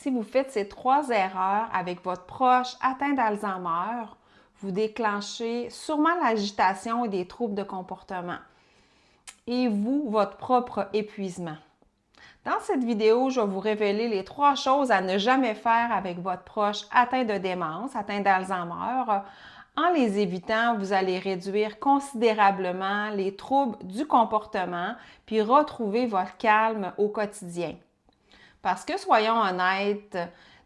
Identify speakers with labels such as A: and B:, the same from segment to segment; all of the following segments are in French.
A: Si vous faites ces 3 erreurs avec votre proche atteint d'Alzheimer, vous déclenchez sûrement l'agitation et des troubles de comportement. Et vous, votre propre épuisement. Dans cette vidéo, je vais vous révéler les 3 choses à ne jamais faire avec votre proche atteint de démence, atteint d'Alzheimer. En les évitant, vous allez réduire considérablement les troubles du comportement puis retrouver votre calme au quotidien. Parce que, soyons honnêtes,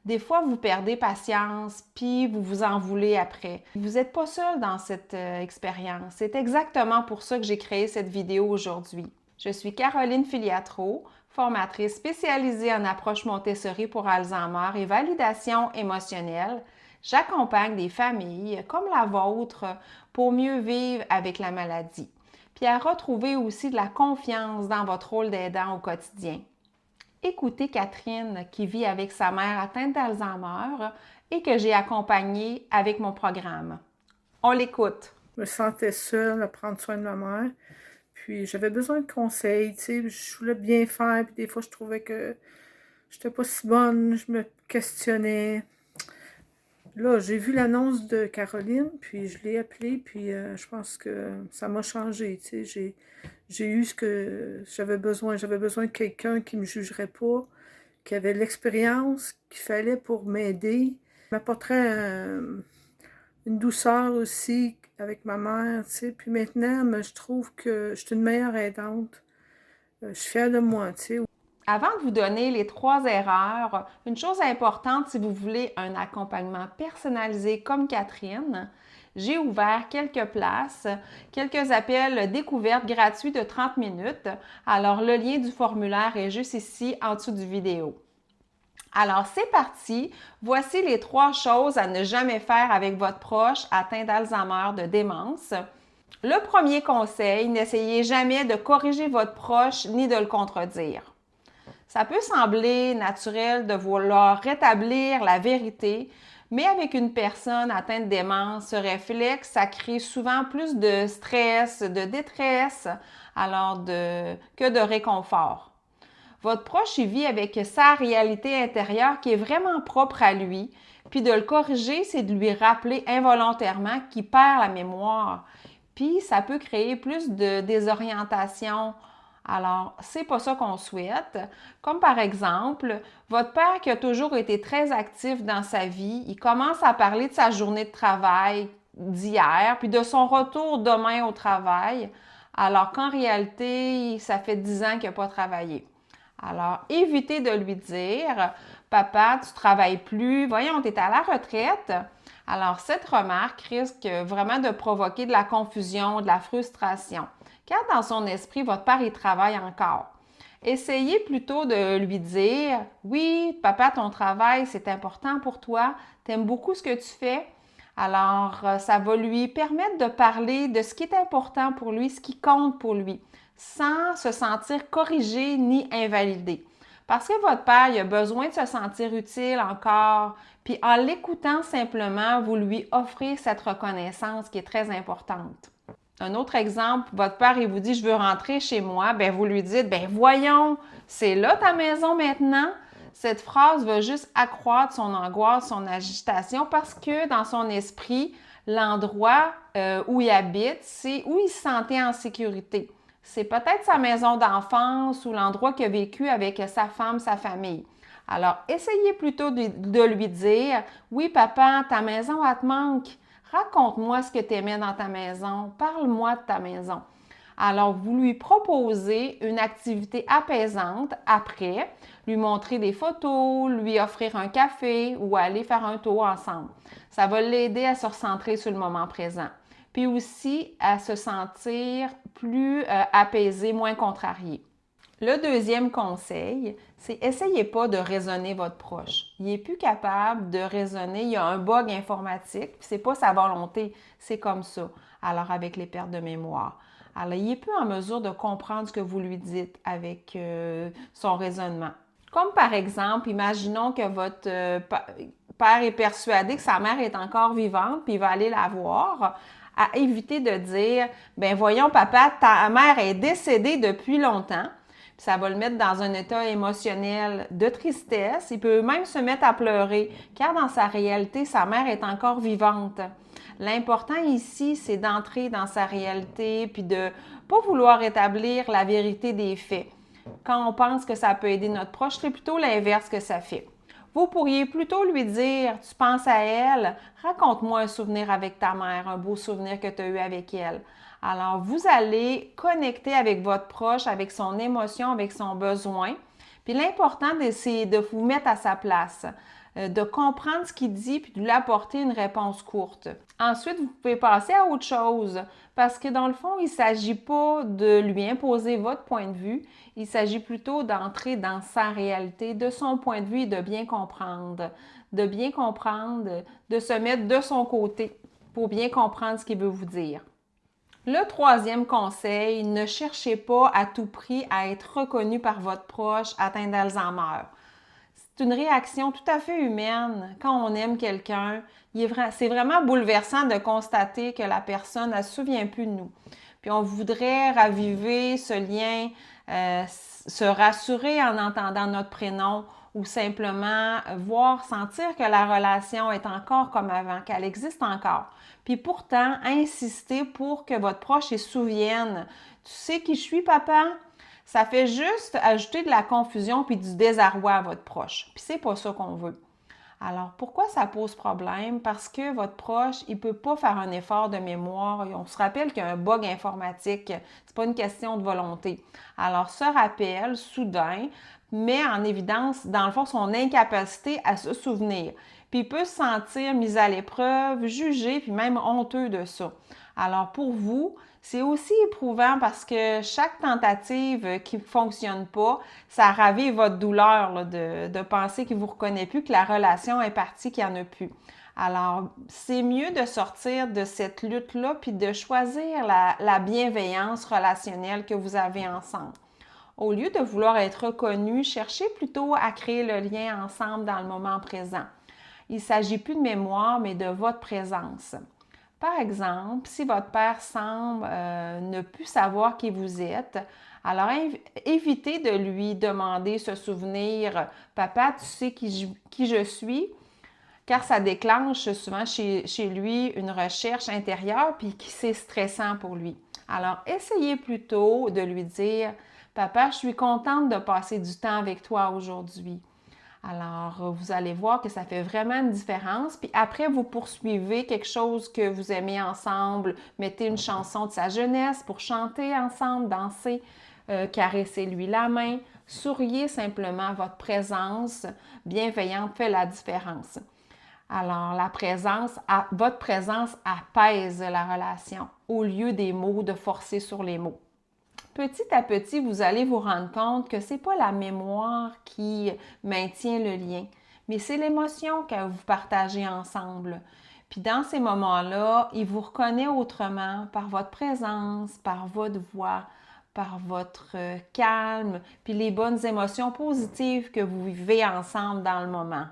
A: des fois, vous perdez patience, puis vous vous en voulez après. Vous n'êtes pas seul dans cette expérience. C'est exactement pour ça que j'ai créé cette vidéo aujourd'hui. Je suis Caroline Filiatro, formatrice spécialisée en approche Montessori pour Alzheimer et validation émotionnelle. J'accompagne des familles comme la vôtre pour mieux vivre avec la maladie, puis à retrouver aussi de la confiance dans votre rôle d'aidant au quotidien. Écoutez Catherine qui vit avec sa mère atteinte d'Alzheimer et que j'ai accompagnée avec mon programme. On l'écoute.
B: Je me sentais seule à prendre soin de ma mère. Puis j'avais besoin de conseils, tu sais, je voulais bien faire, puis des fois je trouvais que j'étais pas si bonne, je me questionnais. Là, j'ai vu l'annonce de Caroline, puis je l'ai appelée, puis je pense que ça m'a changé, tu sais, j'ai eu ce que j'avais besoin. J'avais besoin de quelqu'un qui me jugerait pas, qui avait l'expérience qu'il fallait pour m'aider, m'apporterait une douceur aussi avec ma mère, tu sais. Puis maintenant, je trouve que je suis une meilleure aidante. Je suis fière de moi, tu sais.
A: Avant de vous donner les 3 erreurs, une chose importante si vous voulez un accompagnement personnalisé comme Catherine, j'ai ouvert quelques places, quelques appels découvertes gratuits de 30 minutes. Alors, le lien du formulaire est juste ici en dessous du vidéo. Alors, c'est parti. Voici les 3 choses à ne jamais faire avec votre proche atteint d'Alzheimer de démence. Le premier conseil, n'essayez jamais de corriger votre proche ni de le contredire. Ça peut sembler naturel de vouloir rétablir la vérité, mais avec une personne atteinte de démence, ce réflexe, ça crée souvent plus de stress, de détresse, que de réconfort. Votre proche, il vit avec sa réalité intérieure qui est vraiment propre à lui, puis de le corriger, c'est de lui rappeler involontairement qu'il perd la mémoire. Puis ça peut créer plus de désorientation. Alors, c'est pas ça qu'on souhaite. Comme par exemple, votre père qui a toujours été très actif dans sa vie, il commence à parler de sa journée de travail d'hier, puis de son retour demain au travail, alors qu'en réalité, ça fait 10 ans qu'il n'a pas travaillé. Alors, évitez de lui dire « Papa, tu ne travailles plus, voyons, tu es à la retraite. » Alors, cette remarque risque vraiment de provoquer de la confusion, de la frustration, car dans son esprit, votre père, il travaille encore. Essayez plutôt de lui dire « Oui, papa, ton travail, c'est important pour toi, tu aimes beaucoup ce que tu fais. » Alors, ça va lui permettre de parler de ce qui est important pour lui, ce qui compte pour lui, sans se sentir corrigé ni invalidé. Parce que votre père, il a besoin de se sentir utile encore, puis en l'écoutant simplement, vous lui offrez cette reconnaissance qui est très importante. Un autre exemple, votre père, il vous dit « Je veux rentrer chez moi », bien vous lui dites « Bien voyons, c'est là ta maison maintenant ». Cette phrase va juste accroître son angoisse, son agitation, parce que dans son esprit, l'endroit où il habite, c'est où il se sentait en sécurité. C'est peut-être sa maison d'enfance ou l'endroit qu'il a vécu avec sa femme, sa famille. Alors, essayez plutôt de lui dire « Oui, papa, ta maison, elle te manque. Raconte-moi ce que tu aimais dans ta maison. Parle-moi de ta maison. » Alors, vous lui proposez une activité apaisante après, lui montrer des photos, lui offrir un café ou aller faire un tour ensemble. Ça va l'aider à se recentrer sur le moment présent. Puis aussi à se sentir plus apaisé, moins contrarié. Le deuxième conseil, c'est essayez pas de raisonner votre proche. Il n'est plus capable de raisonner, il y a un bug informatique, puis c'est pas sa volonté, c'est comme ça. Alors avec les pertes de mémoire. Alors il n'est plus en mesure de comprendre ce que vous lui dites avec son raisonnement. Comme par exemple, imaginons que votre père est persuadé que sa mère est encore vivante, puis il va aller la voir. À éviter de dire « Ben voyons papa, ta mère est décédée depuis longtemps, Puis ça va le mettre dans un état émotionnel de tristesse. Il peut même se mettre à pleurer, car dans sa réalité, sa mère est encore vivante. L'important ici, c'est d'entrer dans sa réalité puis de ne pas vouloir établir la vérité des faits. Quand on pense que ça peut aider notre proche, c'est plutôt l'inverse que ça fait. Vous pourriez plutôt lui dire, tu penses à elle, raconte-moi un souvenir avec ta mère, un beau souvenir que tu as eu avec elle. Alors, vous allez connecter avec votre proche, avec son émotion, avec son besoin. Puis l'important, c'est de vous mettre à sa place, de comprendre ce qu'il dit, puis de lui apporter une réponse courte. Ensuite, vous pouvez passer à autre chose, parce que dans le fond, il ne s'agit pas de lui imposer votre point de vue, il s'agit plutôt d'entrer dans sa réalité, de son point de vue et de bien comprendre, de se mettre de son côté pour bien comprendre ce qu'il veut vous dire. Le troisième conseil, ne cherchez pas à tout prix à être reconnu par votre proche atteint d'Alzheimer. C'est une réaction tout à fait humaine. Quand on aime quelqu'un, c'est vraiment bouleversant de constater que la personne ne se souvient plus de nous. Puis on voudrait raviver ce lien, se rassurer en entendant notre prénom ou simplement sentir que la relation est encore comme avant, qu'elle existe encore. Puis pourtant, insister pour que votre proche se souvienne. Tu sais qui je suis, papa? Ça fait juste ajouter de la confusion puis du désarroi à votre proche. Puis c'est pas ça qu'on veut. Alors, pourquoi ça pose problème? Parce que votre proche, il ne peut pas faire un effort de mémoire. On se rappelle qu'il y a un bug informatique. C'est pas une question de volonté. Alors, ce rappel soudain met en évidence, dans le fond, son incapacité à se souvenir. Puis il peut se sentir mis à l'épreuve, jugé, puis même honteux de ça. Alors, pour vous, c'est aussi éprouvant parce que chaque tentative qui ne fonctionne pas, ça ravive votre douleur là, de penser qu'il ne vous reconnaît plus, que la relation est partie, qu'il n'y en a plus. Alors, c'est mieux de sortir de cette lutte-là puis de choisir la bienveillance relationnelle que vous avez ensemble. Au lieu de vouloir être reconnu, cherchez plutôt à créer le lien ensemble dans le moment présent. Il ne s'agit plus de mémoire, mais de votre présence. Par exemple, si votre père semble ne plus savoir qui vous êtes, alors évitez de lui demander ce souvenir « Papa, tu sais qui je suis ?» car ça déclenche souvent chez lui une recherche intérieure puis qui c'est stressant pour lui. Alors, essayez plutôt de lui dire « Papa, je suis contente de passer du temps avec toi aujourd'hui. » Alors, vous allez voir que ça fait vraiment une différence. Puis après, vous poursuivez quelque chose que vous aimez ensemble. Mettez une chanson de sa jeunesse pour chanter ensemble, danser, caressez-lui la main. Souriez simplement. Votre présence bienveillante fait la différence. Alors, votre présence apaise la relation au lieu des mots, de forcer sur les mots. Petit à petit, vous allez vous rendre compte que ce n'est pas la mémoire qui maintient le lien, mais c'est l'émotion que vous partagez ensemble. Puis dans ces moments-là, il vous reconnaît autrement par votre présence, par votre voix, par votre calme, puis les bonnes émotions positives que vous vivez ensemble dans le moment.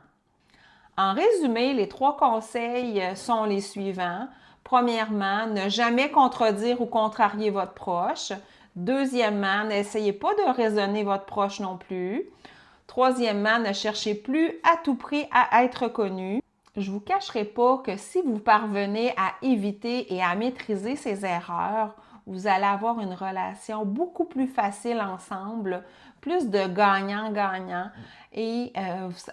A: En résumé, les 3 conseils sont les suivants. Premièrement, ne jamais contredire ou contrarier votre proche. Deuxièmement, n'essayez pas de raisonner votre proche non plus. Troisièmement, ne cherchez plus à tout prix à être reconnu. Je ne vous cacherai pas que si vous parvenez à éviter et à maîtriser ces erreurs, vous allez avoir une relation beaucoup plus facile ensemble, plus de gagnant-gagnant et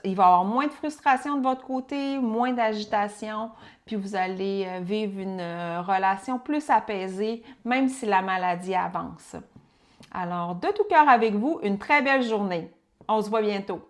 A: il va y avoir moins de frustration de votre côté, moins d'agitation, puis vous allez vivre une relation plus apaisée, même si la maladie avance. Alors, de tout cœur avec vous, une très belle journée. On se voit bientôt.